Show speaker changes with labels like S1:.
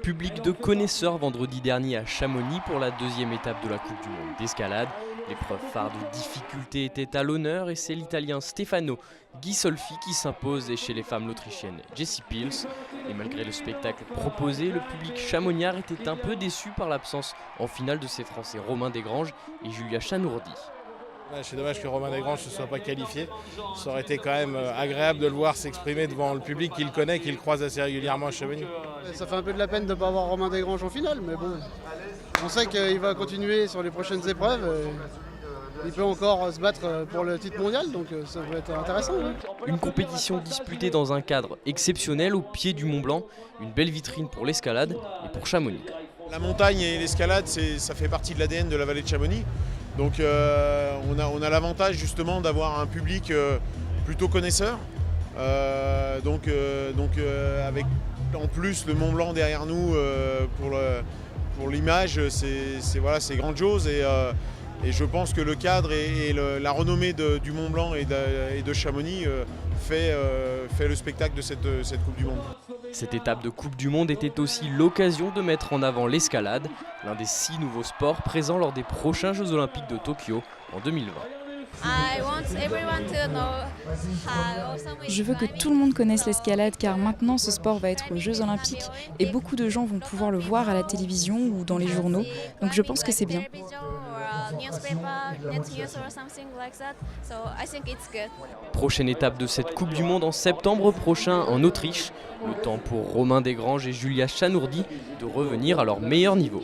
S1: Public de connaisseurs vendredi dernier à Chamonix pour la deuxième étape de la Coupe du Monde d'escalade. L'épreuve phare de difficulté était à l'honneur et c'est l'Italien Stefano Ghisolfi qui s'impose et chez les femmes l'Autrichienne Jessie Pils. Et malgré le spectacle proposé, le public chamonniard était un peu déçu par l'absence en finale de ces Français Romain Desgranges et Julia Chanourdi.
S2: Ouais, c'est dommage que Romain Desgranges ne soit pas qualifié. Ça aurait été quand même agréable de le voir s'exprimer devant le public qu'il connaît, qu'il croise assez régulièrement à Chamonix.
S3: Ça fait un peu de la peine de ne pas avoir Romain Desgranges en finale, mais bon, on sait qu'il va continuer sur les prochaines épreuves. Il peut encore se battre pour le titre mondial, donc ça va être intéressant. Oui.
S1: Une compétition disputée dans un cadre exceptionnel au pied du Mont Blanc, une belle vitrine pour l'escalade et pour Chamonix.
S4: La montagne et l'escalade, ça fait partie de l'ADN de la vallée de Chamonix. Donc on a l'avantage justement d'avoir un public plutôt connaisseur. Avec en plus le Mont Blanc derrière nous pour l'image, c'est grandiose. Et je pense que le cadre et la renommée du Mont Blanc et de Chamonix fait le spectacle de cette Coupe du Monde.
S1: Cette étape de Coupe du Monde était aussi l'occasion de mettre en avant l'escalade, l'un des 6 nouveaux sports présents lors des prochains Jeux Olympiques de Tokyo en 2020.
S5: Je veux que tout le monde connaisse l'escalade car maintenant ce sport va être aux Jeux Olympiques et beaucoup de gens vont pouvoir le voir à la télévision ou dans les journaux, donc je pense que c'est bien.
S1: Prochaine étape de cette Coupe du Monde en septembre prochain en Autriche. Le temps pour Romain Desgranges et Julia Chanourdi de revenir à leur meilleur niveau.